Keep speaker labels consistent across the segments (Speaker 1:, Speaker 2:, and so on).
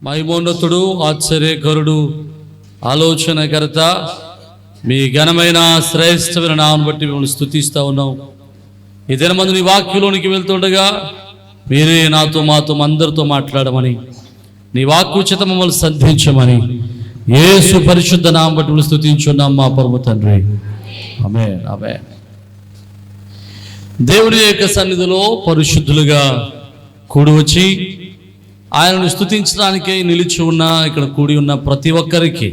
Speaker 1: మహిమోన్నతుడు, ఆశ్చర్యకరుడు, ఆలోచనకర్త, మీ ఘనమైన శ్రేష్టమైన నామం బట్టి మిమ్మల్ని స్తుతిస్తూ ఉన్నాం. ఈ దినమందు నీ వాక్యంలోనికి వెళ్తుండగా మీరే నాతో మాతో అందరితో మాట్లాడమని, నీ వాక్కు చేత మమ్మల్ని సంధించమని యేసు పరిశుద్ధ నామం బట్టి మిమ్మల్ని స్తుతించున్నాం మా పరమ తండ్రి. ఆమేన్, ఆమేన్. దేవుని యొక్క సన్నిధిలో పరిశుద్ధులుగా కూడి వచ్చి ఆయనను స్తుతించడానికే నిలిచి ఉన్న, ఇక్కడ కూడి ఉన్న ప్రతి ఒక్కరికి,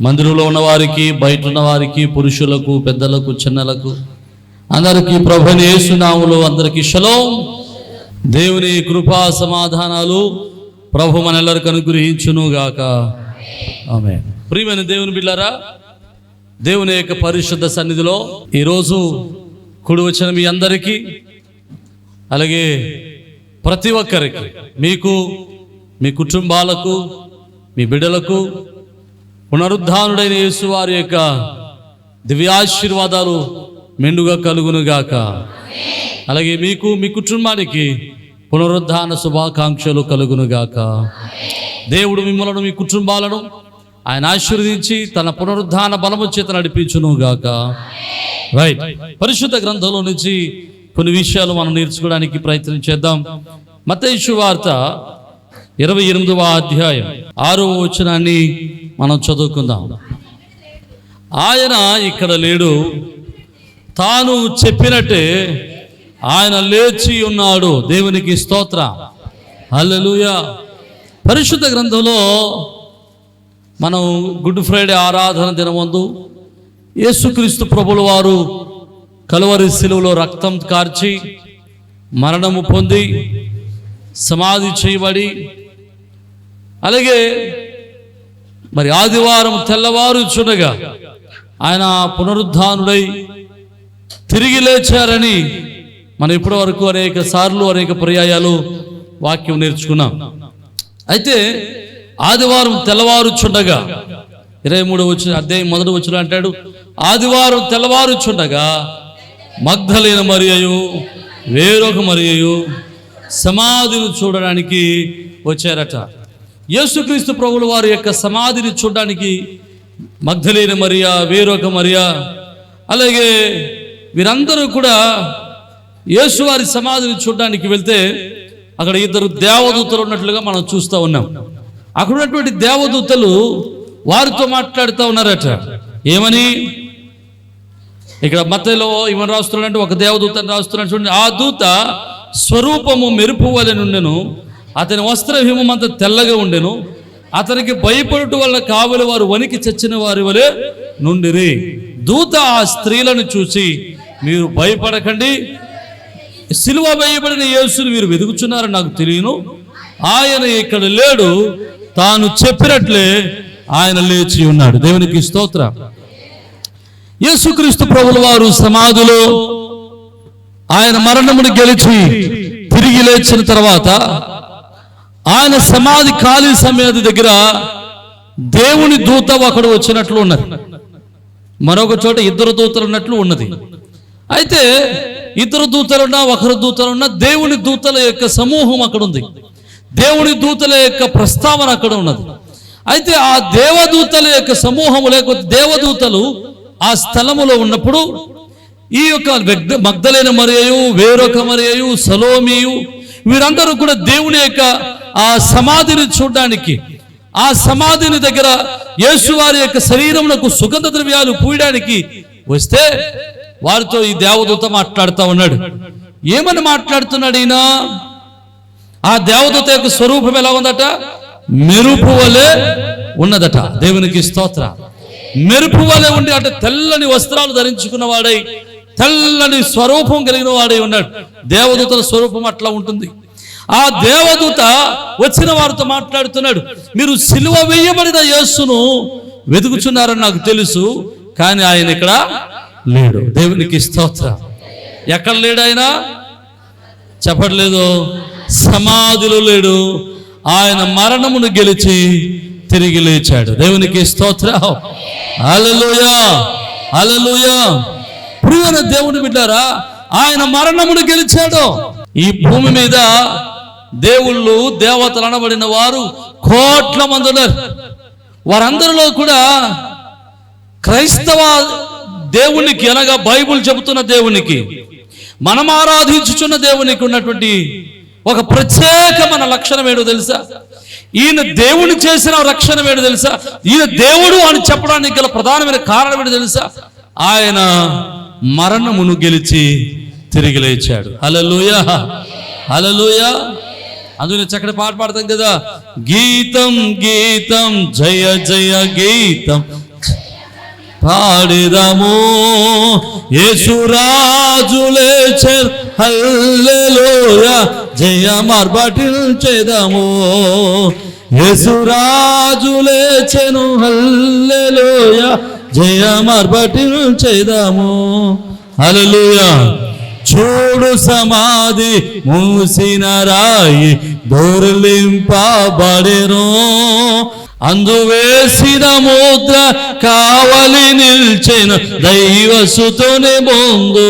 Speaker 1: మందిరంలో ఉన్న వారికి, బయట ఉన్న వారికి, పురుషులకు, పెద్దలకు, చిన్నలకు, అందరికీ ప్రభువైన యేసు నామములో అందరికీ షలోం. దేవుని కృపా సమాధానాలు ప్రభు మనెల్లరికి అనుగ్రహించును గాక. ఆమేన్. ప్రియమైన దేవుని బిడ్డలారా, దేవుని యొక్క పరిశుద్ధ సన్నిధిలో ఈరోజు కూడి వచ్చిన మీ అందరికీ, అలాగే ప్రతి ఒక్కరికి, మీకు, మీ కుటుంబాలకు, మీ బిడ్డలకు పునరుద్ధానుడైన యేసు వారి యొక్క దివ్యాశీర్వాదాలు మెండుగా కలుగునుగాక. అలాగే మీకు, మీ కుటుంబానికి పునరుద్ధాన శుభాకాంక్షలు కలుగునుగాక. దేవుడు మిమ్మలను, మీ కుటుంబాలను ఆయన ఆశీర్వదించి తన పునరుద్ధాన బలము చేత నడిపించునుగాక. రైట్. పరిశుద్ధ గ్రంథంలో నుంచి కొన్ని విషయాలు మనం నేర్చుకోవడానికి ప్రయత్నం చేద్దాం. మత్తయి సువార్త 28వ అధ్యాయం 6వ వచనాన్ని మనం చదువుకుందాం. ఆయన ఇక్కడ లేడు, తాను చెప్పినట్టే ఆయన లేచి ఉన్నాడు. దేవునికి స్తోత్రం, హల్లెలూయా. పరిశుద్ధ గ్రంథంలో మనం గుడ్ ఫ్రైడే ఆరాధన దినమందు యేసుక్రీస్తు ప్రభుల వారు కలువరి శిలువలో రక్తం కార్చి మరణము పొంది సమాధి చేయబడి, అలాగే మరి ఆదివారం తెల్లవారుచుండగా ఆయన పునరుద్ధానుడై తిరిగి లేచారని మనం ఇప్పటి వరకు అనేక సార్లు, అనేక పర్యాయాలు వాక్యం నేర్చుకున్నాం. అయితే ఆదివారం తెల్లవారుచుండగా 23వ అధ్యాయం 1వ వచనం అంటాడు, ఆదివారం తెల్లవారుచుండగా మగ్దలేన మరియయు వేరొక మరియయు సమాధిని చూడడానికి వచ్చారట. యేసుక్రీస్తు ప్రభువుల వారి యొక్క సమాధిని చూడడానికి మగ్దలేన మరియ, వేరొక మరియ, అలాగే వీరందరూ కూడా యేసువారి సమాధిని చూడడానికి వెళ్తే అక్కడ 2 దేవదూతలు ఉన్నట్లుగా మనం చూస్తూ ఉన్నాం. అక్కడ ఉన్నటువంటి దేవదూతలు వారితో మాట్లాడుతూ ఉన్నారట. ఏమని? ఇక్కడ మత్తయిలో ఏమని రాస్తున్నాడంటే, ఒక దేవదూతని రాస్తున్నాడు చూడండి. ఆ దూత స్వరూపము మెరుపు వలె నుండెను, అతని వస్త్రహిమం అంత తెల్లగా ఉండెను, అతనికి భయపడుట వల్ల కావలి వారు వణికి చచ్చిన వారి వలె నుండిరి. దూత ఆ స్త్రీలను చూసి, మీరు భయపడకండి, సిలువ వేయబడిన యేసుని మీరు వెతుకుచున్నారని నాకు తెలియను, ఆయన ఇక్కడ లేడు, తాను చెప్పినట్లే ఆయన లేచి ఉన్నాడు. దేవునికి స్తోత్రం. యేసుక్రీస్తు ప్రభుల వారు సమాధిలో ఆయన మరణమును గెలిచి తిరిగి లేచిన తర్వాత ఆయన సమాధి ఖాళీ సమాధి దగ్గర దేవుని దూత ఒకడు వచ్చినట్లు ఉన్నది, మరొక చోట 2 దూతలు ఉన్నట్లు ఉన్నది. అయితే 2 దూతలున్నా, 1 దూతలున్నా, దేవుని దూతల యొక్క సమూహం అక్కడ ఉంది, దేవుని దూతల యొక్క ప్రస్తావన అక్కడ ఉన్నది. అయితే ఆ దేవదూతల యొక్క సమూహము, లేకపోతే దేవదూతలు ఆ స్థలములో ఉన్నప్పుడు ఈ యొక్క మగ్దలేన మరియయు, వేరొక మరియయు, సలోమియు, వీరందరూ కూడా దేవుని యొక్క ఆ సమాధిని చూడడానికి, ఆ సమాధిని దగ్గర యేసువారి యొక్క శరీరమునకు సుగంధ ద్రవ్యాలు పూయడానికి వస్తే వారితో ఈ దేవదూత మాట్లాడుతూ ఉన్నాడు. ఏమని మాట్లాడుతున్నాడు ఈయన? ఆ దేవదూత యొక్క స్వరూపం ఎలా ఉందట? మెరుపు వలె ఉన్నదట. దేవునికి స్తోత్రం. మెరుపు వలె ఉండి, అంటే తెల్లని వస్త్రాలు ధరించుకున్న వాడై, తెల్లని స్వరూపం కలిగిన వాడై ఉన్నాడు. దేవదూతల స్వరూపం అట్లా ఉంటుంది. ఆ దేవదూత వచ్చిన వారితో మాట్లాడుతున్నాడు, మీరు సిలువ వేయబడిన యేసును వెతుకుచున్నారని నాకు తెలుసు, కానీ ఆయన ఇక్కడ లేడు. దేవునికి స్తోత్రం. ఎక్కడ లేడు ఆయన? చెప్పట్లేదు, సమాధిలో లేడు, ఆయన మరణమును గెలిచి తిరిగి లేచాడు. దేవునికి స్తోత్రం, హల్లెలూయా, హల్లెలూయా. ప్రియమైన దేవుని బిడ్డారా, ఆయన మరణమును గెలిచాడు. ఈ భూమి మీద దేవుళ్ళు, దేవతలు అనబడిన వారు కోట్ల మంది ఉన్నారు. వారందరిలో కూడా క్రైస్తవ దేవునికి అనగా బైబుల్ చెబుతున్న దేవునికి, మనం ఆరాధించుచున్న దేవునికి ఉన్నటువంటి ఒక ప్రత్యేకమైన లక్షణం ఏంటో తెలుసా? ఈయన దేవుని చేసిన లక్షణం ఏంటో తెలుసా? ఈయన దేవుడు అని చెప్పడానికి గల ప్రధానమైన కారణం ఏంటో తెలుసా? ఆయన మరణమును గెలిచి తిరిగి లేచాడు. హల్లెలూయా, హల్లెలూయా. అందుకని చక్కటి పాట పాడతాం కదా, గీతం గీతం జయ జయ గీతం పాడిదాము, యేసురాజు లేచెను హల్లెలూయా, జయ మార్బటిల్చెదము. యేసురాజు లేచెను హల్లెలూయా, జయ మార్బటిల్చెదము. హల్లెలూయా. చూడు సమాధి మూసిన రాయి దొర్లింపబడెను, అందువేసిన ముద్ర కావలి నిల్చెను దైవసుతుని ముందు.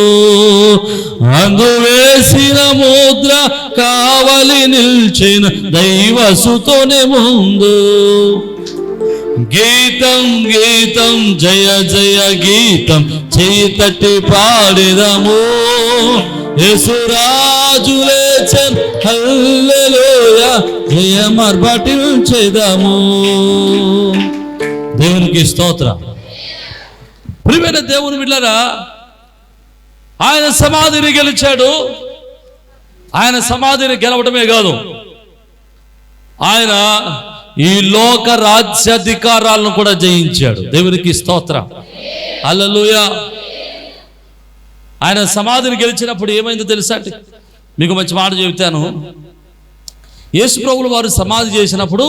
Speaker 1: అందువేసిన ముద్ర కావలి నిల్చెను దైవసుతుని ముందు. గీతం గీతం జయ జయ గీతం చేతట్టి పాడిదము, యేసురాజు లేచెను హల్లెలూయా, జయ మార్బటిల్చెదము. దేవునికి స్తోత్రం. ప్రియమైన దేవుని బిడ్డలారా, ఆయన సమాధిని గెలిచాడు. ఆయన సమాధిని గెలవడమే కాదు, ఆయన ఈ లోక రాజ్యాధికారాలను కూడా జయించాడు. దేవునికి స్తోత్రం. హల్లెలూయా. ఆయన సమాధిని గెలిచినప్పుడు ఏమైందో తెలుసా? మీకు మంచి మాట చెబుతాను. యేసు ప్రభువులు వారు సమాధి చేసినప్పుడు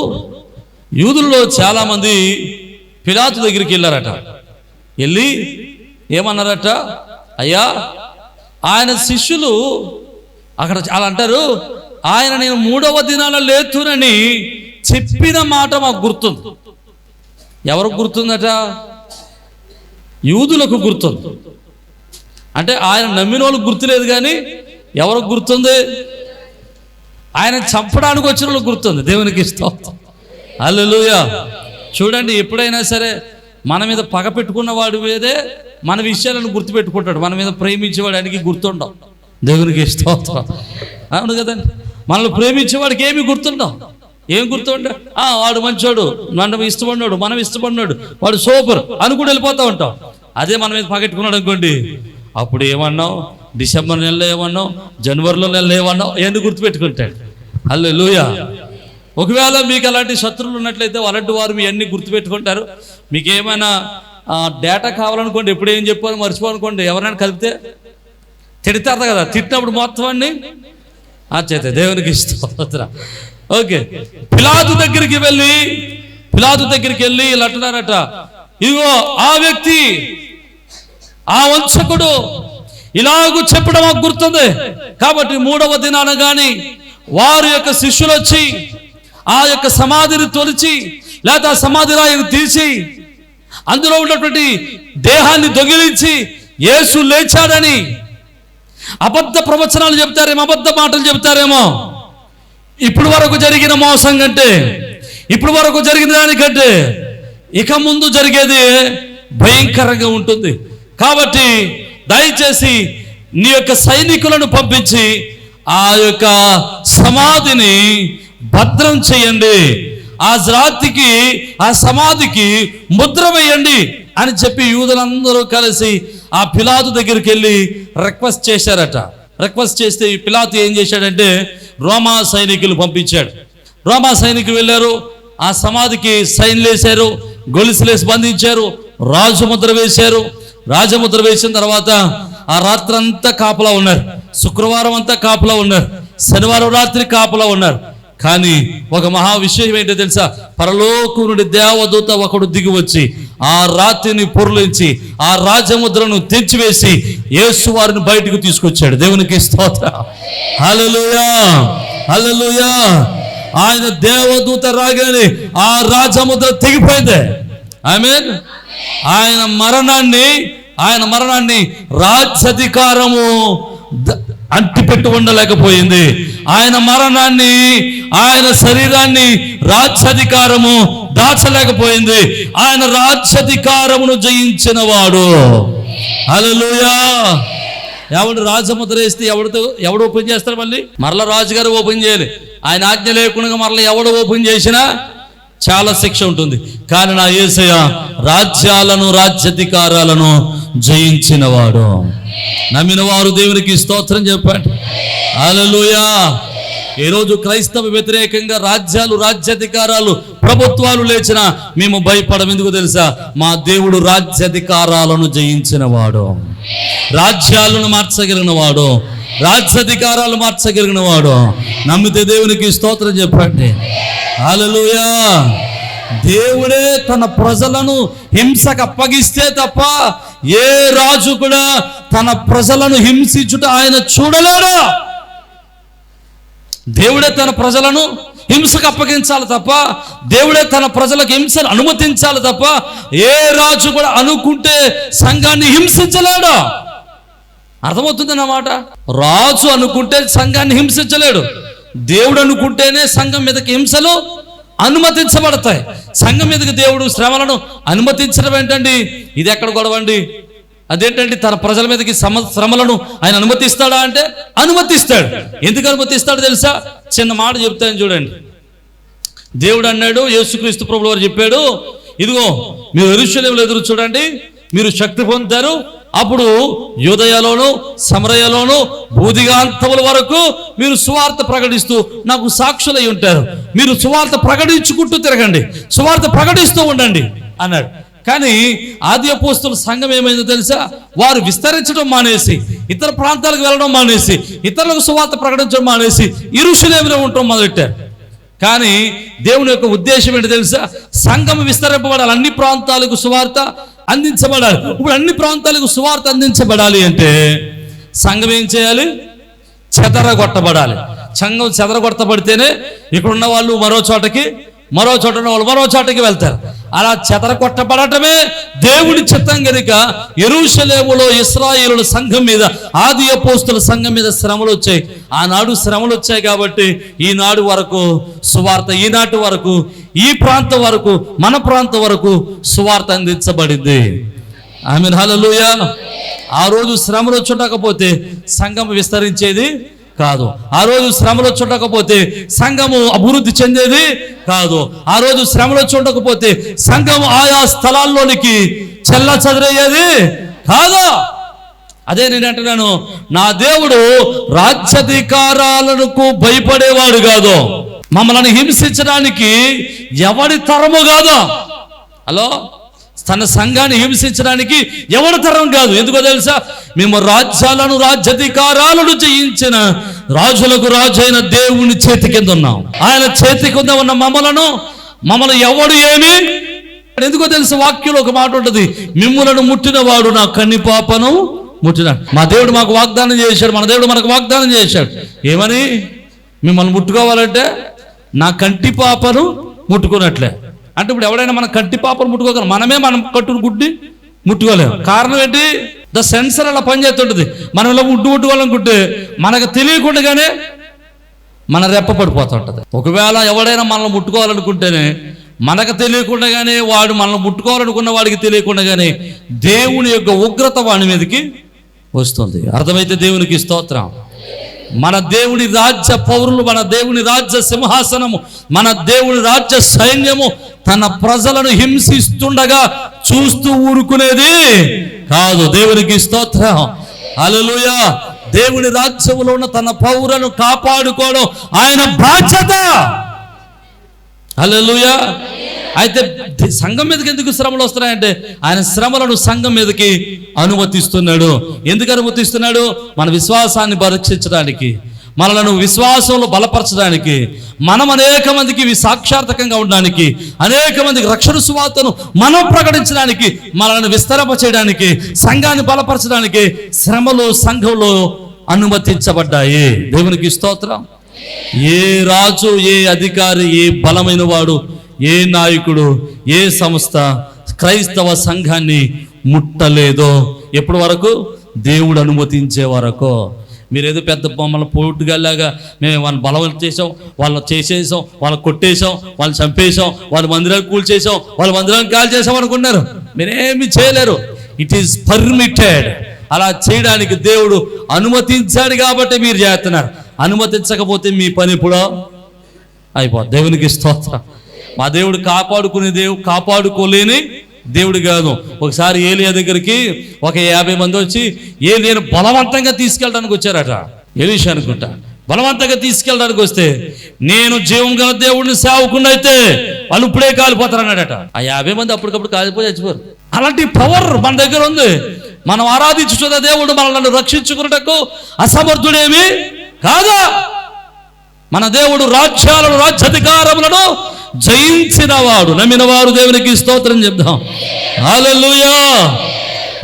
Speaker 1: యూదుల్లో చాలామంది పిలాతు దగ్గరికి వెళ్ళారట. వెళ్ళి ఏమన్నారట? అయ్యా, ఆయన శిష్యులు అక్కడ చాలా అంటారు, ఆయన నేను 3వ దినాన లేతునని చెప్పిన మాట మాకు గుర్తుంది. ఎవరికి గుర్తుందట? యూదులకు గుర్తుంది. అంటే ఆయన నమ్మిన వాళ్ళకి గుర్తులేదు, కానీ ఎవరికి గుర్తుంది? ఆయన చంపడానికి వచ్చిన వాళ్ళకి గుర్తుంది. దేవునికి స్తోత్రం. హల్లెలూయా. చూడండి, ఎప్పుడైనా సరే మన మీద పగ పెట్టుకున్న వాడి మీదే మన విషయాలను గుర్తుపెట్టుకుంటాడు. మన మీద ప్రేమించేవాడానికి గుర్తుండవు. దేవునికి స్తోత్రం. అవును కదండి. మనల్ని ప్రేమించేవాడికి ఏమి గుర్తుండవు. ఏం గుర్తుండే? వాడు మంచోడు, మనం ఇష్టపడినాడు, మనం ఇష్టపడినాడు, వాడు సూపర్ అనుకుని వెళ్ళిపోతూ ఉంటాం. అదే మన మీద పగెట్టుకున్నాడు అనుకోండి, అప్పుడు ఏమన్నావు? డిసెంబర్ నెలలో ఏమన్నావు, జనవరిలో నెలలో ఏమన్నావు, ఎందుకు గుర్తుపెట్టుకుంటాడు. హల్లెలూయా. ఒకవేళ మీకు అలాంటి శత్రువులు ఉన్నట్లయితే అలాంటి వారు మీ అన్ని గుర్తుపెట్టుకుంటారు. మీకు ఏమైనా డేటా కావాలనుకోండి, ఎప్పుడు ఏం చెప్పాలో మర్చిపోనుకోండి, ఎవరైనా కలిపితే తిడతారు కదా, తిట్టినప్పుడు మొత్తం అన్ని చేత. దేవునికి స్తోత్రం. ఓకే, పిలాతు దగ్గరికి వెళ్ళి ఇలా అంటున్నారట, ఇదిగో ఆ వ్యక్తి, ఆ వంచకుడు ఇలాగూ చెప్పడం మాకు గుర్తుంది. కాబట్టి 3వ దినాన గాని వారి యొక్క శిష్యులు వచ్చి ఆ యొక్క సమాధిని తొలిచి, లేదా సమాధి రాయిని తీసి అందులో ఉన్నటువంటి దేహాన్ని దొంగిలించి యేసు లేచాడని అబద్ధ ప్రవచనాలు చెప్తారేమో, అబద్ధ మాటలు చెప్తారేమో. ఇప్పుడు వరకు జరిగిన మోసం కంటే, ఇప్పుడు వరకు జరిగిన దానికంటే ఇక ముందు జరిగేది భయంకరంగా ఉంటుంది. కాబట్టి దయచేసి నీ యొక్క సైనికులను పంపించి ఆ యొక్క సమాధిని భద్రం చేయండి, ఆ రాత్రికి ఆ సమాధికి ముద్ర వేయండి అని చెప్పి యూదులందరూ కలిసి ఆ పిలాతు దగ్గరికి వెళ్ళి రిక్వెస్ట్ చేశారట. రిక్వెస్ట్ చేస్తే ఈ పిలాతు ఏం చేశాడంటే రోమా సైనికులు పంపించాడు. రోమా సైనికులు వెళ్ళారు, ఆ సమాధికి సైన్లు వేశారు, గొలుసులేసి బంధించారు, రాజముద్ర వేశారు. రాజముద్ర వేసిన తర్వాత ఆ రాత్రంతా కాపలా ఉన్నారు, శుక్రవారం అంతా కాపలా ఉన్నారు, శనివారం రాత్రి కాపలా ఉన్నారు. కానీ ఒక మహా విషయం ఏంటో తెలుసా? పరలోకం నుండి దేవదూత ఒకడు దిగి వచ్చి ఆ రాత్రిని పొర్లించి ఆ రాజముద్రను తెంచివేసి యేసు వారిని బయటకు తీసుకొచ్చాడు. దేవునికి స్తోత్రం. హల్లెలూయా, హల్లెలూయా. ఆయన దేవదూత రాగానే ఆ రాజముద్ర తెగిపోయింది. ఆమేన్. ఆయన మరణాన్ని రాజ్యాధికారము అంటిపెట్టి ఉండలేకపోయింది. ఆయన మరణాన్ని, ఆయన శరీరాన్ని రాజ్యాధికారము దాచలేకపోయింది. ఆయన రాజ్యాధికారమును జయించిన వాడు. హల్లెలూయా. ఎవడు రాజముద్ర వేస్తే ఎవడు ఓపెన్ చేస్తాడు? మరలా రాజుగారు ఓపెన్ చేయాలి. ఆయన ఆజ్ఞ లేకుండా మరలా ఎవడు ఓపెన్ చేసినా చాలా శిక్ష ఉంటుంది. కానీ నా యేసయ్య రాజ్యాలను, రాజ్యాధికారాలను జయించిన వాడు. నమ్మిన వారు దేవునికి స్తోత్రం చెప్పండి. హల్లెలూయా. ఈరోజు క్రైస్తవ వ్యతిరేకంగా రాజ్యాలు, రాజ్యాధికారాలు, ప్రభుత్వాలు లేచిన మేము భయపడం. ఎందుకు తెలుసా? మా దేవుడు రాజ్యాధికారాలను జయించిన వాడు, రాజ్యాలను మార్చగలిగిన వాడు, రాజ్యాధికారాలు మార్చగలిగిన వాడు. నమ్మితే దేవునికి స్తోత్రం చెప్పండి. హల్లెలూయా. దేవుడే తన ప్రజలను హింసకు అప్పగిస్తే తప్ప ఏ రాజు కూడా తన ప్రజలను హింసించుట ఆయన చూడలేడు. దేవుడే తన ప్రజలను హింసకు అప్పగించాలి తప్ప, దేవుడే తన ప్రజలకు హింసను అనుమతించాలి తప్ప ఏ రాజు కూడా అనుకుంటే సంఘాన్ని హింసించలేడు. అర్థమవుతుందన్నమాట. రాజు అనుకుంటే సంఘాన్ని హింసించలేడు. దేవుడు అనుకుంటేనే సంఘం మీదకి హింసలు అనుమతించబడతాయి. సంఘం మీదకి దేవుడు శ్రమలను అనుమతించడం ఏంటండి? ఇది ఎక్కడ గొడవండి? అదేంటండి? తన ప్రజల మీదకి శ్రమలను ఆయన అనుమతిస్తాడా అంటే అనుమతిస్తాడు. ఎందుకు అనుమతిస్తాడు తెలుసా? చిన్న మాట చెప్తాను చూడండి. దేవుడు అన్నాడు, యేసుక్రీస్తు ప్రభువు వారు చెప్పాడు, ఇదిగో మీరు యెరూషలేములో ఎదురు చూడండి, మీరు శక్తి పొందుతారు, అప్పుడు యూదయలోను సమరయలోను భూదిగాంతముల వరకు మీరు సువార్త ప్రకటిస్తూ నాకు సాక్షులై ఉంటారు. మీరు సువార్త ప్రకటించుకుంటూ తిరగండి, సువార్త ప్రకటిస్తూ ఉండండి అన్నాడు. కానీ ఆది అపోస్తలుల సంఘం ఏమైందో తెలుసా? వారు విస్తరించడం మానేసి, ఇతర ప్రాంతాలకు వెళ్ళడం మానేసి, ఇతరులకు సువార్త ప్రకటించడం మానేసి యెరూషలేములో ఉండటం మొదలెట్టారు. కానీ దేవుని యొక్క ఉద్దేశం ఏంటి తెలుసా? సంఘం విస్తరింపబడాలి, అన్ని ప్రాంతాలకు సువార్త అందించబడాలి. ఇప్పుడు అన్ని ప్రాంతాలకు సువార్త అందించబడాలి అంటే సంఘం ఏం చేయాలి? చెదరగొట్టబడాలి. సంఘం చెదరగొట్టబడితేనే ఇక్కడున్న వాళ్ళు మరో చోటకి, మరో చోట ఉన్న వాళ్ళు మరో చోటకి వెళ్తారు. అలా చెదరగొట్టబడటమే దేవుడి చిత్తం కనుక యెరూషలేములో ఇశ్రాయేలుల సంఘం మీద, ఆది అపోస్తలుల సంఘం మీద శ్రమలు వచ్చాయి. ఆనాడు శ్రమలు వచ్చాయి కాబట్టి ఈనాడు వరకు సువార్త, ఈనాటి వరకు, ఈ ప్రాంతం వరకు, మన ప్రాంతం వరకు సువార్త అందించబడింది. ఆమేన్. హల్లెలూయా. ఆ రోజు శ్రమలు చుట్టకపోతే సంఘం విస్తరించేది కాదు. ఆ రోజు శ్రమలు చూడకపోతే సంఘము అభివృద్ధి చెందేది కాదు. ఆ రోజు శ్రమలు చూడకపోతే సంఘము ఆయా స్థలాల్లోనికి చెల్ల చెదరయ్యేది కాదు. అదే నేను అంటున్నాను, నా దేవుడు రాజ్యాధికారాలకు భయపడేవాడు కాదు, మమ్మల్ని హింసించడానికి ఎవడి తరము కాదు. హలో, తన సంఘాన్ని హింసించడానికి ఎవరి తరం కాదు. ఎందుకో తెలుసా? మేము రాజ్యాలను, రాజ్యాధికారాలను జయించిన రాజులకు రాజు అయిన దేవుని చేతి కింద ఉన్నాం. ఆయన చేతి కింద ఉన్న మమ్మల్ని ఎవడు ఏమి, ఎందుకో తెలుసు? వాక్యంలో ఒక మాట ఉంటుంది, మిమ్ములను ముట్టిన వాడు నా కన్ని పాపను ముట్టినాడు. మా దేవుడు మాకు వాగ్దానం చేశాడు, మన దేవుడు మనకు వాగ్దానం చేశాడు. ఏమని? మిమ్మల్ని ముట్టుకోవాలంటే నా కంటి పాపను ముట్టుకున్నట్లే. అంటే ఇప్పుడు ఎవడైనా మన కంటి పాపను ముట్టుకోగలం, మనమే మనం కట్టును గుడ్డి ముట్టుకోలేము. కారణం ఏంటి? ద సెన్సర్ అలా పనిచేస్తుంటుంది. మనం ఇలా ముట్టుకోవాలనుకుంటే మనకు తెలియకుండానే మన రెప్ప పడిపోతుంటది. ఒకవేళ ఎవడైనా మనల్ని ముట్టుకోవాలనుకుంటేనే మనకు తెలియకుండానే, వాడు మనల్ని ముట్టుకోవాలనుకున్న వాడికి తెలియకుండానే దేవుని యొక్క ఉగ్రత వాడి మీదకి వస్తుంది. అర్థమైతే దేవునికి స్తోత్రం. మన దేవుని రాజ్య పౌరులు, మన దేవుని రాజ్య సింహాసనము, మన దేవుని రాజ్య సైన్యము తన ప్రజలను హింసిస్తుండగా చూస్తూ ఊరుకునేది కాదు. దేవునికి స్తోత్రం. హల్లెలూయా. దేవుని రాజ్యములో ఉన్న తన పౌరులను కాపాడుకోవడం ఆయన బాధ్యత. హల్లెలూయా. అయితే సంఘం మీదకి ఎందుకు శ్రమలు వస్తున్నాయంటే ఆయన శ్రమలను సంఘం మీదకి అనుమతిస్తున్నాడు. ఎందుకు అనుమతిస్తున్నాడు? మన విశ్వాసాన్ని పరీక్షించడానికి, మనలను విశ్వాసంలో బలపరచడానికి, మనం అనేక మందికి సాక్షార్థకంగా ఉండడానికి, అనేక మందికి రక్షణ సువార్తను మనం ప్రకటించడానికి, మనల్ని విస్తరింప చేయడానికి, సంఘాన్ని బలపరచడానికి శ్రమలు సంఘంలో అనుమతించబడ్డాయి. దేవునికి స్తోత్రం. ఏ రాజు, ఏ అధికారి, ఏ బలమైన వాడు, ఏ నాయకుడు, ఏ సంస్థ క్రైస్తవ సంఘాన్ని ముట్టలేదో ఎప్పటి వరకు? దేవుడు అనుమతించే వరకు. మీరేదో పెద్ద మమ్మల్ని పోటుగాలాగా మేము వాళ్ళని బలవంతం చేసాం, వాళ్ళని చేసేసాం, వాళ్ళని కొట్టేసాం, వాళ్ళని చంపేసాం, వాళ్ళ మందిరాన్ని కూల్చేసాం, వాళ్ళ మందిరాన్ని కాల్ చేసాం అనుకున్నారు. మీరేమి చేయలేరు. It is permitted. అలా చేయడానికి దేవుడు అనుమతించాడు కాబట్టి మీరు చేస్తున్నారు. అనుమతించకపోతే మీ పని ఇప్పుడు అయిపోతుంది. దేవునికి స్తోత్రం. మా దేవుడు కాపాడుకోలేని దేవుడు కాదు. ఒకసారి ఏలియా దగ్గరికి ఒక 50 మంది వచ్చి ఏలియాను బలవంతంగా తీసుకెళ్ళడానికి వచ్చారట. ఎలీషా అనుకుంటా. బలవంతంగా తీసుకెళ్ళడానికి వస్తే, నేను జీవం గల దేవుడిని సేవకుండా అయితే వాళ్ళు ఇప్పుడే కాలిపోతారు అన్నాడట. ఆ 50 మంది అప్పటికప్పుడు కాలిపోయి చచ్చిపోరు. అలాంటి పవర్ మన దగ్గర ఉంది. మనం ఆరాధించుతున్న దేవుడు మనల్ని రక్షించుకున్నటకు అసమర్థుడేమి కాదా. మన దేవుడు రాజ్యాలను, రాజ్యాధికారములను జయించిన వాడు. నమ్మిన వారు దేవునికి స్తోత్రం చెప్దాం. హల్లెలూయా.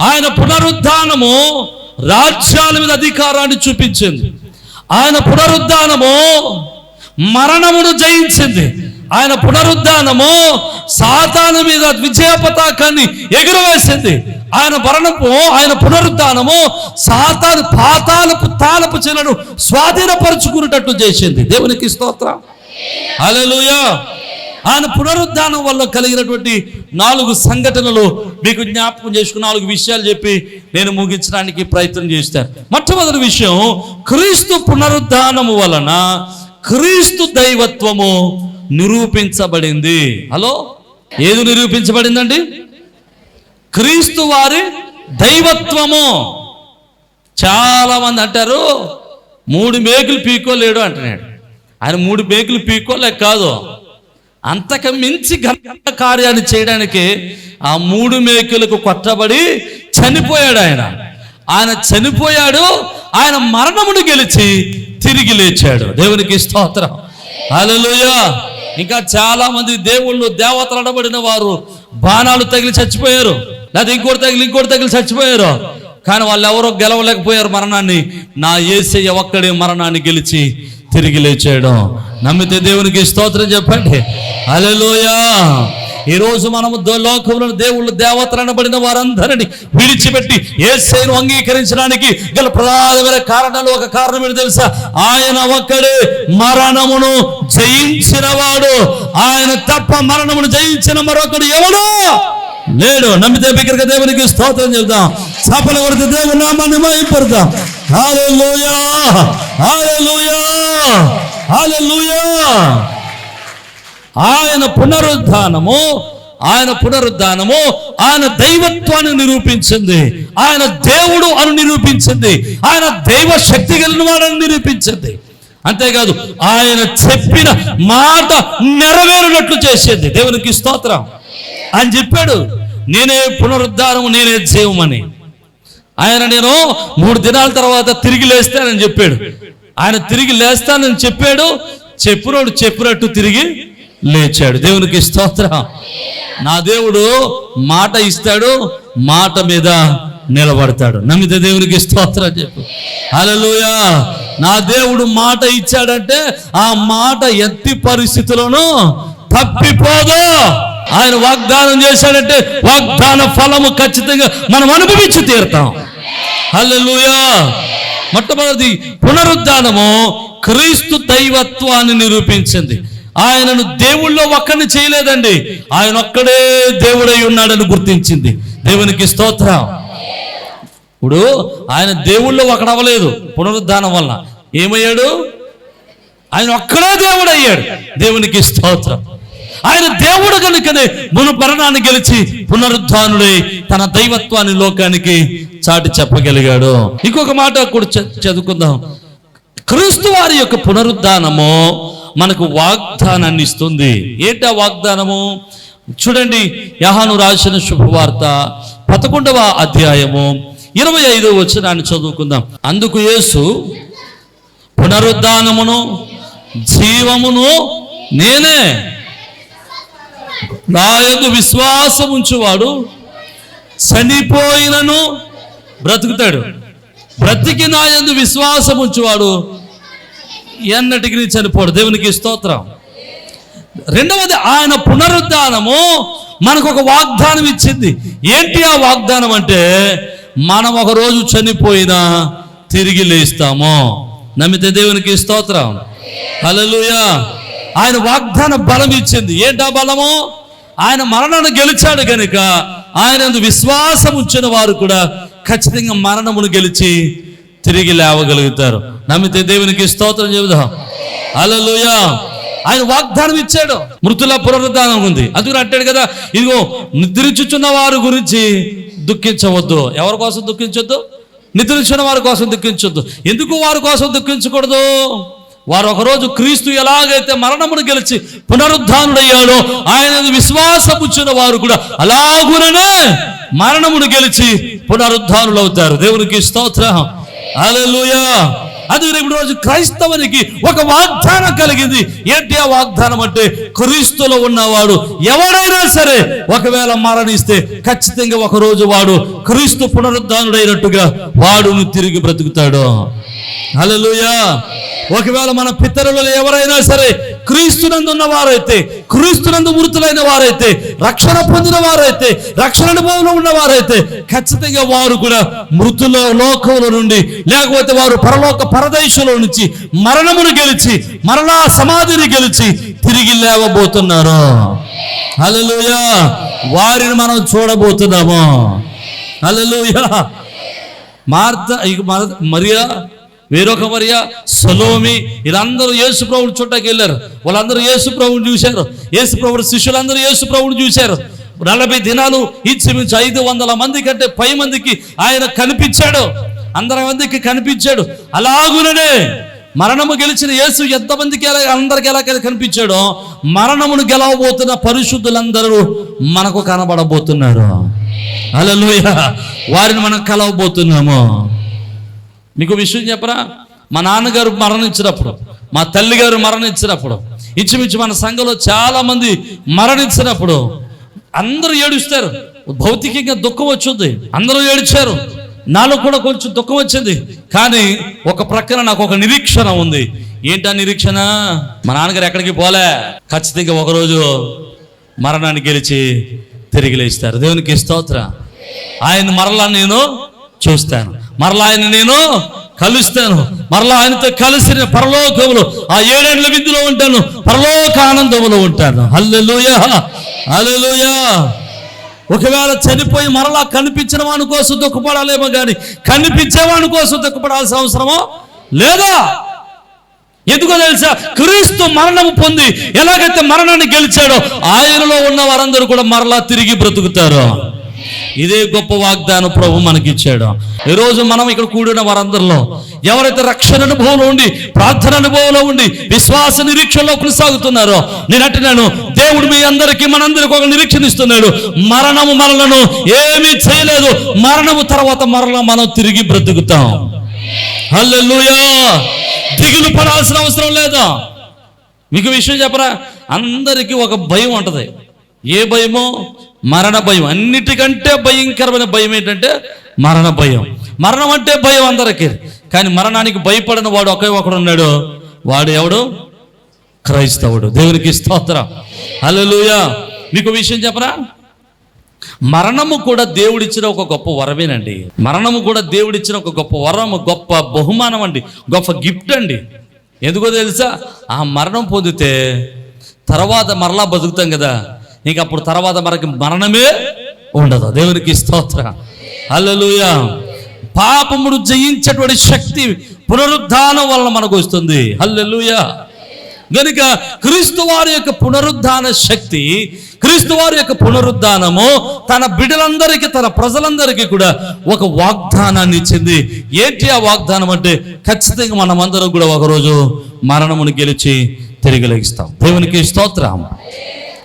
Speaker 1: ఆయన పునరుద్ధానము రాజ్యాల మీద అధికారాన్ని చూపించింది. ఆయన పునరుద్ధానము మరణమును జయించింది. ఆయన పునరుద్ధానము సాతాను మీద విజయ పతాకాన్ని ఎగురవేసింది. ఆయన పునరుద్ధానము సాతాను పాతాళపు చెలను స్వాధీనపరుచుకునేటట్టు చేసింది. దేవునికి స్తోత్రం. హల్లెలూయా. ఆయన పునరుద్ధానం వల్ల కలిగినటువంటి 4 సంఘటనలు మీకు జ్ఞాపకం చేసుకుని 4 విషయాలు చెప్పి నేను ముగించడానికి ప్రయత్నం చేస్తాను. మొట్టమొదటి విషయం, క్రీస్తు పునరుద్ధానము వలన క్రీస్తు దైవత్వము నిరూపించబడింది. హలో, ఏది నిరూపించబడిందండి? క్రీస్తు వారి దైవత్వము. చాలా మంది అంటారు 3 మేకులు పీక్కోలేడు అంటున్నాడు. ఆయన 3 మేకులు పీక్కోలేక కాదు, అంతకు మించి ఘన కార్యాన్ని చేయడానికి ఆ 3 మేకులకు కొట్టబడి చనిపోయాడు. ఆయన చనిపోయాడు. ఆయన మరణమును గెలిచి తిరిగి లేచాడు. దేవునికి స్తోత్రం. హల్లెలూయా. ఇంకా చాలా మంది దేవుళ్ళు, దేవతలు అనబడిన వారు బాణాలు తగిలి చచ్చిపోయారు, లేదా ఇంకోటి తగిలి చచ్చిపోయారు. కానీ వాళ్ళు ఎవరో గెలవలేకపోయారు మరణాన్ని. నా యేసయ్య ఒక్కడే మరణాన్ని గెలిచి తిరిగి లేచాడు. నమ్మితే దేవునికి స్తోత్రం చెప్పండి. హల్లెలూయా. ఈరోజు మనము లోకంలో దేవుళ్ళు, దేవతలు అనబడిన వారందరినీ విడిచిపెట్టి యేసయ్యను అంగీకరించడానికి గల ప్రధానమైన కారణాలు, ఒక కారణం ఏంటో తెలుసా? ఆయన ఒక్కడే మరణమును జయించిన వాడు. ఆయన తప్ప మరణమును జయించిన మరొకడు ఎవడు లేడు. నమ్మితే బిగ్గరగా దేవునికి స్తోత్రం చెప్దాం. చప్పలు కొడితే దేవుని నామాన్ని మహిమపడదాం. హల్లెలూయా, హల్లెలూయా, హల్లెలూయా. ఆయన పునరుద్ధానము ఆయన దైవత్వాన్ని నిరూపించింది. ఆయన దేవుడు అని నిరూపించింది. ఆయన దైవ శక్తి కలిగిన వాడని నిరూపించింది. అంతేకాదు, ఆయన చెప్పిన మాట నెరవేరినట్లు చేసేది. దేవునికి స్తోత్రం. ఆయన చెప్పాడు, నేనే పునరుద్ధానము, నేనే జీవమని. నేను 3 దినాల తర్వాత తిరిగి లేస్తానని చెప్పాడు. ఆయన తిరిగి లేస్తానని చెప్పాడు. చెప్పినట్టు తిరిగి లేచాడు. దేవునికి స్తోత్రం. నా దేవుడు మాట ఇస్తాడు, మాట మీద నిలబడతాడు. నమ్మితే దేవునికి స్తోత్రం చెప్పు. హల్లెలూయా. నా దేవుడు మాట ఇచ్చాడంటే ఆ మాట ఎట్టి పరిస్థితుల్లోనూ తప్పిపోదు. ఆయన వాగ్దానం చేశాడంటే వాగ్దాన ఫలము ఖచ్చితంగా మనం అనుభవించి తీరుతాం. హల్లెలూయా. మొట్టమొదటి పునరుద్ధానము క్రీస్తు దైవత్వాన్ని నిరూపించింది. ఆయనను దేవుళ్ళో ఒక్కడిని చేయలేదండి, ఆయన ఒక్కడే దేవుడై ఉన్నాడని గుర్తించింది. దేవునికి స్తోత్రం. ఇప్పుడు ఆయన దేవుళ్ళో ఒకడవలేదు. పునరుద్ధానం వల్ల ఏమయ్యాడు? ఆయన ఒక్కడే దేవుడు అయ్యాడు. దేవునికి స్తోత్రం. ఆయన దేవుడు కనుకనే మరణాన్ని గెలిచి పునరుద్ధానుడై తన దైవత్వాన్ని లోకానికి చాటి చెప్పగలిగాడు. ఇంకొక మాట కూడా చదువుకుందాం. క్రీస్తు వారి యొక్క పునరుద్ధానము మనకు వాగ్దానాన్ని ఇస్తుంది. ఏంటా వాగ్దానము? చూడండి, యోహాను రాసిన శుభవార్త 11వ అధ్యాయము 25వ వచనాన్ని చదువుకుందాం. అందుకు యేసు, పునరుద్ధానమును జీవమును నేనే, నా యందు విశ్వాసం ఉంచువాడు చనిపోయినను బ్రతుకుతాడు, బ్రతికి నా యందు విశ్వాసం ఉంచువాడు ఎన్నటికి చనిపోడు. దేవునికి స్తోత్రం. రెండవది, ఆయన పునరుద్ధానము మనకు ఒక వాగ్దానం ఇచ్చింది. ఏంటి ఆ వాగ్దానం అంటే, మనం ఒక రోజు చనిపోయినా తిరిగి లేస్తాము. నమ్మితే దేవునికి స్తోత్రం. హల్లెలూయా. ఆయన వాగ్దాన బలం ఇచ్చింది. ఏంటా బలము? ఆయన మరణాన్ని గెలిచాడు కనుక ఆయన విశ్వాసం ఉంచిన వారు కూడా ఖచ్చితంగా మరణమును గెలిచి తిరిగి లేవగలుగుతారు. నమ్మితే దేవునికి స్తోత్రం చెబుదాం. హల్లెలూయా. ఆయన వాగ్దానం ఇచ్చాడు. మృతుల పునరుద్ధానం ఉంది. అందుకు అంటాడు కదా, ఇదిగో నిద్రించుచున్న వారి గురించి దుఃఖించవద్దు. ఎవరి కోసం దుఃఖించొద్దు? నిద్రించిన వారి కోసం దుఃఖించొద్దు. ఎందుకు వారి కోసం దుఃఖించకూడదు? వారు ఒకరోజు క్రీస్తు ఎలాగైతే మరణమును గెలిచి పునరుద్ధానుడయ్యాడో ఆయన విశ్వాసం ఉంచిన వారు కూడా అలాగుననే మరణమును గెలిచి పునరుద్ధానులు అవుతారు. దేవునికి స్తోత్రం. హల్లెలూయా. అందుకని ఇప్పుడు రోజు క్రైస్తవునికి ఒక వాగ్దానం కలిగింది. ఏంటి ఆ వాగ్దానం అంటే, క్రీస్తులో ఉన్నవాడు ఎవడైనా సరే ఒకవేళ మరణిస్తే ఖచ్చితంగా ఒకరోజు వాడు క్రీస్తు పునరుద్ధానుడైనట్టుగా వాడు తిరిగి బ్రతుకుతాడు. హల్లెలూయా. ఒకవేళ మన పితరులలో ఎవరైనా సరే క్రీస్తునందు ఉన్న వారైతే, క్రీస్తునందు మృతులైన వారైతే, రక్షణ పొందిన వారైతే, రక్షణ అనుభవంలో ఉన్న వారైతే ఖచ్చితంగా వారు కూడా మృతుల లోకంలో నుండి, లేకపోతే వారు పరలోక పరదేశంలో నుంచి మరణమును గెలిచి మరలా సమాధిని గెలిచి తిరిగి లేవబోతున్నారు. హల్లెలూయా. వారిని మనం చూడబోతున్నాము. హల్లెలూయా. మరియా, వేరొక మరియా, సలోమి, వీళ్ళందరూ యేసు ప్రభువుని చూడటానికి వెళ్ళారు. వాళ్ళందరూ యేసు ప్రభువుని చూశారు. యేసు ప్రభు శిష్యులందరూ యేసు ప్రభువుని చూశారు. 40 దినాలు ఇంచుమించు 500 మంది కంటే పై మందికి ఆయన కనిపించాడు. 100 మందికి కనిపించాడు. అలాగుననే మరణము గెలిచిన యేసు ఎంతమందికి అందరికి ఎలా కనిపించాడో మరణమును గెలవబోతున్న పరిశుద్ధులందరూ మనకు కనబడబోతున్నారు. హల్లెలూయా. వారిని మనం కలవబోతున్నాము. మీకు విషయం చెప్పరా? మా నాన్నగారు మరణించినప్పుడు, మా తల్లిగారు మరణించినప్పుడు, ఇంచుమించు మన సంఘంలో చాలా మంది మరణించినప్పుడు అందరూ ఏడుస్తారు. భౌతికంగా దుఃఖం వచ్చింది, అందరూ ఏడ్చారు. నాలో కూడా కొంచెం దుఃఖం వచ్చింది. కానీ ఒక ప్రక్కన నాకు ఒక నిరీక్షణ ఉంది. ఏంటా నిరీక్షణ? మా నాన్నగారు ఎక్కడికి పోలే, ఖచ్చితంగా ఒకరోజు మరణాన్ని గెలిచి తిరిగి లేస్తారు. దేవునికి స్తోత్రం. ఆయన మరలా నేను చూస్తాను, మరలా ఆయన నేను కలుస్తాను, మరలా ఆయనతో కలిసి పరలోకములో ఆ 7 ఏళ్ల విందులో ఉంటాను, పరలోక ఆనందములో ఉంటాను. హల్లెలూయా. హల్లెలూయా. ఒకవేళ చనిపోయి మరలా కనిపించిన వాని కోసం దుఃఖపడాలేమో కానీ కనిపించేవాని కోసం దుఃఖపడాల్సిన అవసరమో లేదా? ఎందుకో తెలుసా? క్రీస్తు మరణము పొంది ఎలాగైతే మరణాన్ని గెలిచాడో ఆయనలో ఉన్న వారందరూ కూడా మరలా తిరిగి బ్రతుకుతారు. ఇదే గొప్ప వాగ్దానం ప్రభు మనకిచ్చాడు. ఈరోజు మనం ఇక్కడ కూడిన వారందరిలో ఎవరైతే రక్షణ అనుభవంలో ఉండి, ప్రార్థన అనుభవంలో ఉండి, విశ్వాస నిరీక్షణలో కొనసాగుతున్నారో, నేను అంటున్నాను, దేవుడు మీ అందరికీ మనందరికీ ఒక నిరీక్షణ ఇస్తున్నాడు. మరణము మనలను ఏమీ చేయలేదు. మరణము తర్వాత మరలా మనం తిరిగి బ్రతుకుతాం. హల్లెలూయా. దిగులు పడాల్సిన అవసరం లేదా. మీకు విషయం చెప్పరా? అందరికీ ఒక భయం ఉంటది. ఏ భయమో? మరణ భయం. అన్నిటికంటే భయంకరమైన భయం ఏంటంటే మరణ భయం. మరణం అంటే భయం అందరికీ. కానీ మరణానికి భయపడిన వాడు ఒకే ఒకడు ఉన్నాడు. వాడు ఎవడు? క్రైస్తవుడు. దేవునికి స్తోత్రం. హల్లెలూయా. మీకు విషయం చెప్పరా? మరణము కూడా దేవుడిచ్చిన ఒక గొప్ప వరమేనండి. మరణము కూడా దేవుడిచ్చిన ఒక గొప్ప వరం, గొప్ప బహుమానం అండి, గొప్ప గిఫ్ట్ అండి. ఎందుకో తెలుసా? ఆ మరణం పొందితే తర్వాత మరలా బతుకుతాం కదా, ఇంక అప్పుడు తర్వాత మనకి మరణమే ఉండదు. దేవునికి స్తోత్రం. హల్లెలూయా. పాపమును జయించేటువంటి శక్తి పునరుద్ధానం వలన మనకు వస్తుంది. హల్లెలూయా. గనుక క్రీస్తు వారి యొక్క పునరుద్ధాన శక్తి, క్రీస్తు వారి యొక్క పునరుద్ధానము తన బిడ్డలందరికీ, తన ప్రజలందరికీ కూడా ఒక వాగ్దానాన్ని ఇచ్చింది. ఏంటి ఆ వాగ్దానం అంటే, ఖచ్చితంగా మనమందరం కూడా ఒకరోజు మరణమును గెలిచి తిరిగి లెగిస్తాం. దేవునికి స్తోత్రం.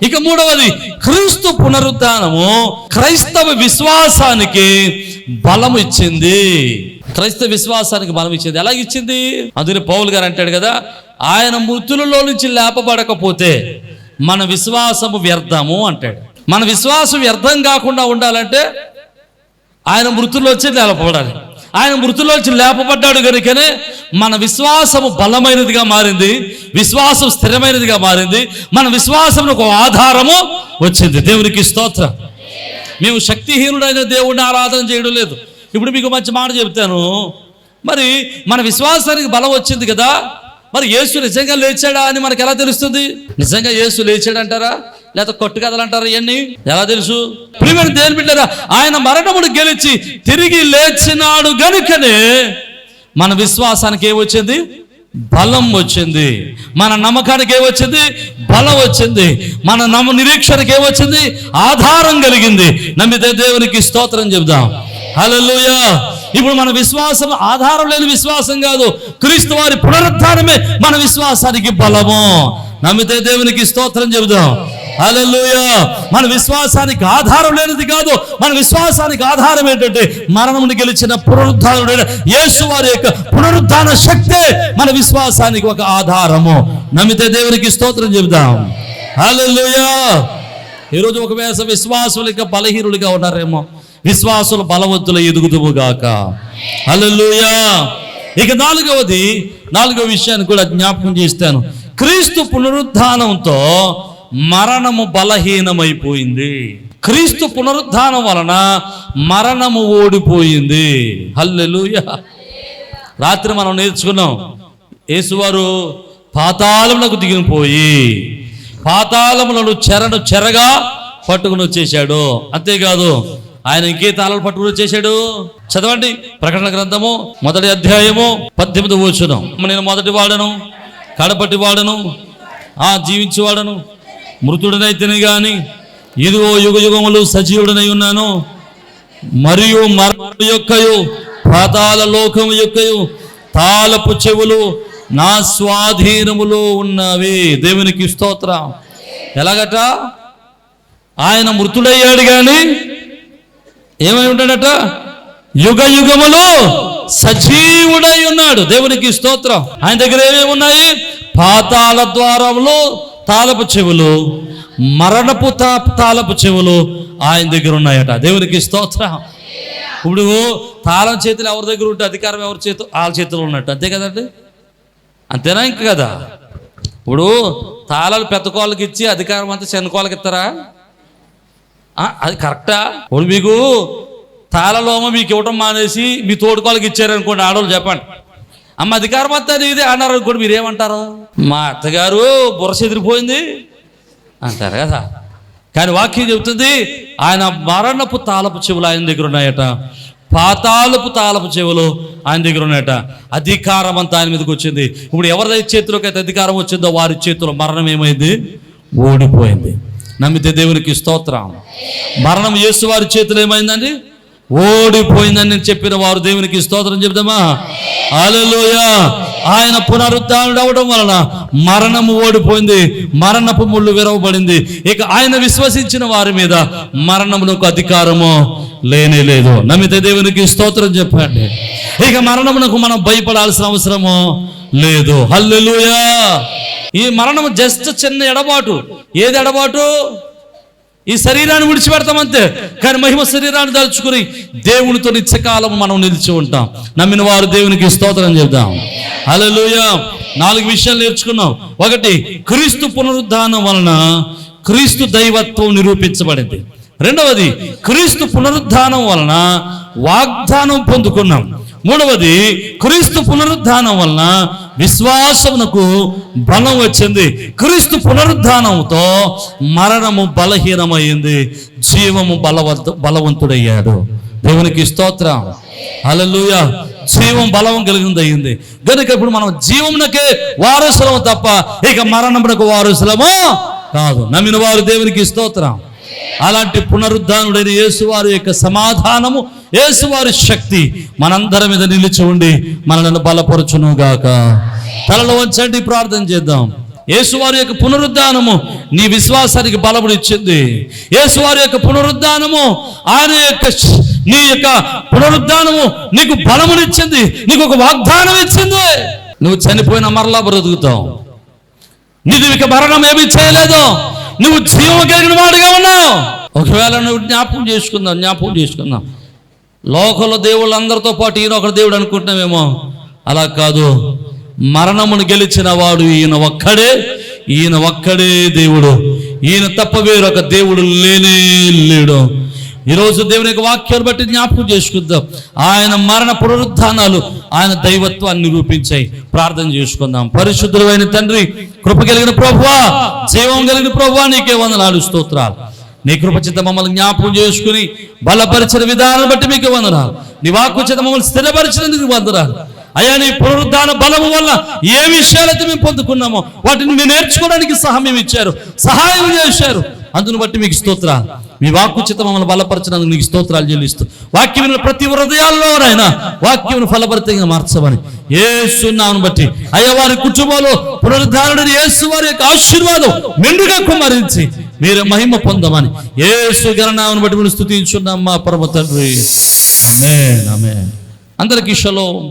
Speaker 1: ఇక మూడవది, క్రీస్తు పునరుద్ధానము క్రైస్తవ విశ్వాసానికి బలం ఇచ్చింది. క్రైస్తవ విశ్వాసానికి బలం ఇచ్చింది. ఎలాగిచ్చింది? అందుకని పౌలు గారు అంటాడు కదా, ఆయన మృతులలో నుంచి లేపబడకపోతే మన విశ్వాసము వ్యర్థము అంటాడు. మన విశ్వాసం వ్యర్థం కాకుండా ఉండాలంటే ఆయన మృతుల్లోంచి లేపబడాలి. ఆయన మృతుల్లోంచి లేపబడ్డాడు కనుకనే మన విశ్వాసము బలమైనదిగా మారింది, విశ్వాసం స్థిరమైనదిగా మారింది, మన విశ్వాసం ఒక ఆధారము వచ్చింది. దేవునికి స్తోత్రం. మేము శక్తిహీనుడైన దేవుడిని ఆరాధన చేయడం లేదు. ఇప్పుడు మీకు మంచి మాట చెప్తాను. మరి మన విశ్వాసానికి బలం వచ్చింది కదా, మరి యేసు నిజంగా లేచాడా అని మనకు ఎలా తెలుస్తుంది? నిజంగా యేసు లేచాడంటారా లేకపోతే కొట్టు కథలు అంటారా? ఇవన్నీ ఎలా తెలుసు? ప్రియమైన దేవుని బిడ్డలారా, ఆయన మరణమును గెలిచి తిరిగి లేచినాడు గనుకనే మన విశ్వాసానికి ఏమొచ్చింది? బలం వచ్చింది. మన నమ్మకానికి ఏమొచ్చింది? బలం వచ్చింది. మన నిరీక్షణకి ఏమొచ్చింది? ఆధారం కలిగింది. నమ్మితే దేవునికి స్తోత్రం చెబుదాం. హల్లెలూయా. ఇప్పుడు మన విశ్వాసం ఆధారం లేని విశ్వాసం కాదు, క్రీస్తు వారి పునరుద్ధానమే మన విశ్వాసానికి బలము. నమ్మితే దేవునికి స్తోత్రం చెబుదాం. హల్లెలూయా. మన విశ్వాసానికి ఆధారం లేనిది కాదు, మన విశ్వాసానికి ఆధారం ఏంటంటే మరణమును గెలిచిన పునరుద్ధానుడైన యేసు వారి యొక్క పునరుద్ధాన శక్తే మన విశ్వాసానికి ఒక ఆధారము. నమ్మితే దేవునికి స్తోత్రం చెబుదాం. హల్లెలూయా. ఈరోజు ఒకవేళ విశ్వాసులు ఇంకా బలహీనులుగా ఉన్నారేమో, విశ్వాసులు బలవంతులు ఎదుగుదువుగాక. హల్లెలూయా. ఇక నాలుగవ విషయాన్ని కూడా జ్ఞాపకం చేస్తాను. క్రీస్తు పునరుద్ధానంతో మరణము బలహీనమైపోయింది. క్రీస్తు పునరుద్ధానం వలన మరణము ఓడిపోయింది. హల్లెలూయా. రాత్రి మనం నేర్చుకున్నాం, యేసువారు పాతాళములకు దిగిపోయి పాతాళములను చెరగా పట్టుకుని వచ్చేసాడు. అంతేకాదు, ఆయన ఇంకే తాళాలు పట్టుకుని వచ్చేసాడు. చదవండి ప్రకటన గ్రంథము 1వ అధ్యాయము 18వ వచనం. నేను మొదటి వాడను, కడపటి వాడను, జీవించేవాడను, మృతుడనైతేనే గాని ఇదిగో యుగయుగములు సజీవుడనై ఉన్నాను, మరియు మరణము యొక్కయు పాతాళ లోకము యొక్కయు తాళపు చెవులు నా స్వాధీనములో ఉన్నవి. దేవునికి స్తోత్రం. ఎలాగట? ఆయన మృతుడయ్యాడు గాని ఏమై ఉంటాడట? యుగయుగములు సజీవుడై ఉన్నాడు. దేవునికి స్తోత్రం. ఆయన దగ్గర ఏమేమి ఉన్నాయి? పాతాళ ద్వారములు తాళపు చెవులు, మరణపు తాళపు చెవులు ఆయన దగ్గర ఉన్నాయట. దేవునికి స్తోత్రం. ఇప్పుడు తాళం చేతులు ఎవరి దగ్గర ఉంటే అధికారం ఎవరి చేతులు? వాళ్ళ చేతులు ఉన్నట్టు, అంతే కదండి? అంతేనా? ఇంక కదా. ఇప్పుడు తాళాలు పెద్ద కోళ్ళకి ఇచ్చి అధికారం అంతా చిన్న కోళ్ళకి ఇస్తారా? అది కరెక్టా? ఇప్పుడు మీకు తాళలోమో మీకు ఇవ్వటం మానేసి మీ తోడుకోళ్ళకి ఇచ్చారనుకోండి, ఆడవాళ్ళు చెప్పండి, అమ్మ అధికారం అంతా ఇది అన్నారు అనుకోండి, మీరేమంటారు? మా అత్తగారు బుర్ర చెదిరిపోయింది అంటారు కదా. కానీ వాక్యం చెబుతుంది ఆయన మరణపు తాళపు చెవులు ఆయన దగ్గర ఉన్నాయట, పాతాళపు తాళపు చెవులు ఆయన దగ్గర ఉన్నాయట. అధికారం అంతా ఆయన మీదకి వచ్చింది. ఇప్పుడు ఎవరి చేతిలోకి అయితే అధికారం వచ్చిందో వారి చేతిలో మరణం ఏమైంది? ఓడిపోయింది. నమ్మితే దేవునికి స్తోత్రం. మరణం యేసు వారి చేతిలో ఏమైందండి? ఓడిపోయిందని చెప్పిన వారు దేవునికి స్తోత్రం చెప్దామా? హల్లెలూయా. ఆయన పునరుద్ధానుడు అవడం వలన మరణము ఓడిపోయింది, మరణపు ముళ్ళు విరవబడింది. ఇక ఆయన విశ్వసించిన వారి మీద మరణమునకు అధికారము లేనే లేదు. నమ్మితే దేవునికి స్తోత్రం చెప్పండి. ఇక మరణమునకు మనం భయపడాల్సిన అవసరము లేదు. హల్లెలూయా. ఈ మరణము జస్ట్ చిన్న ఎడబాటు. ఏది ఎడబాటు? ఈ శరీరాన్ని విడిచిపెడతామంతే, కానీ మహిమ శరీరాన్ని దాల్చుకుని దేవునితో నిత్యకాలం మనం నిలిచి ఉంటాం. నమ్మిన వారు దేవునికి స్తోత్రం చెప్దాం. హల్లెలూయా. 4 విషయాలు నేర్చుకున్నాం. 1, క్రీస్తు పునరుద్ధానం వలన క్రీస్తు దైవత్వం నిరూపించబడింది. 2, క్రీస్తు పునరుద్ధానం వలన వాగ్దానం పొందుకున్నాం. 3, క్రీస్తు పునరుద్ధానం వలన విశ్వాసమునకు బలం వచ్చింది. క్రీస్తు పునరుద్ధానంతో మరణము బలహీనమైంది, జీవము బలవంతుడయ్యాడు. దేవునికి స్తోత్రం. హల్లెలూయా. జీవం బలం కలిగింది అయింది కనుక ఇప్పుడు మనం జీవమునకే వారసులము తప్ప ఇక మరణమునకు వారసులము కాదు. నమ్మిన వారు దేవునికి స్తోత్రం. అలాంటి పునరుద్ధానుడైన యేసువారి యొక్క సమాధానము, యేసువారి శక్తి మనందరి మీద నిలిచి ఉండి మనల్ని బలపరచును గాక. తలలో వంచండి, ప్రార్థన చేద్దాం. యేసువారి యొక్క పునరుద్ధానము నీ విశ్వాసానికి బలమునిచ్చింది. యేసువారి యొక్క పునరుద్ధానము ఆయన యొక్క నీ యొక్క పునరుద్ధానము నీకు బలమునిచ్చింది, నీకు ఒక వాగ్దానం ఇచ్చింది. నువ్వు చనిపోయిన మరలా బ్రతుకుతావు. నీకు ఇక మరణం ఏమీ చేయలేదు. నువ్వు జీవం కలిగిన వాడిగా ఉన్నావు. ఒకవేళ నువ్వు జ్ఞాపకం చేసుకుందాం. లోకంలో దేవుళ్ళందరితో పాటు ఈయన ఒక దేవుడు అనుకుంటున్నామేమో. అలా కాదు. మరణమును గెలిచిన వాడు ఈయన ఒక్కడే దేవుడు. ఈయన తప్ప వేరొక దేవుడు లేనే లేడు. ఈరోజు దేవుని యొక్క వాక్యాన్ని బట్టి జ్ఞాపకం చేసుకుందాం. ఆయన మరణ పునరుద్ధానాలు ఆయన దైవత్వాన్ని నిరూపించాయి. ప్రార్థన చేసుకుందాం. పరిశుద్ధుడైన తండ్రి, కృప కలిగిన ప్రభువా, జీవం కలిగిన ప్రభువా, నీకే వందనాలు, స్తోత్రాలు. నీ కృప చేత మమ్మల్ని జ్ఞాపకం చేసుకుని బలపరిచిన విధానం బట్టి మీకు వందనాలు. నీ వాక్కు చేత మమ్మల్ని స్థిరపరిచినందుకు వందనాలు. అయ్యా, నీ పునరుద్ధాన బలము వల్ల ఏ విషయాలైతే మేము పొందుకున్నామో వాటిని మీరు నేర్చుకోవడానికి సహాయం ఇచ్చారు, సహాయం చేశారు. అందును బట్టి మీకు స్తోత్రాలు. మీ వాక్కు చేత మమ్మల్ని బలపరచినందుకు నీకు స్తోత్రాలు చెల్లిస్తూ, వాక్యం ప్రతి హృదయాల్లోనైనా వాక్యం ఫలభరితంగా మార్చమని యేసు నామమును బట్టి అయ్యా, వారి కుటుంబంలో పునరుద్ధారుడు యేసు వారి యొక్క ఆశీర్వాదం మెండుగా కుమ్మరించి మీరు మహిమ పొందమని యేసు ఘననామమును బట్టి మేము స్తుతించున్నాం మా పరమ తండ్రి. ఆమేన్, ఆమేన్. అందరికీ షలోమ్.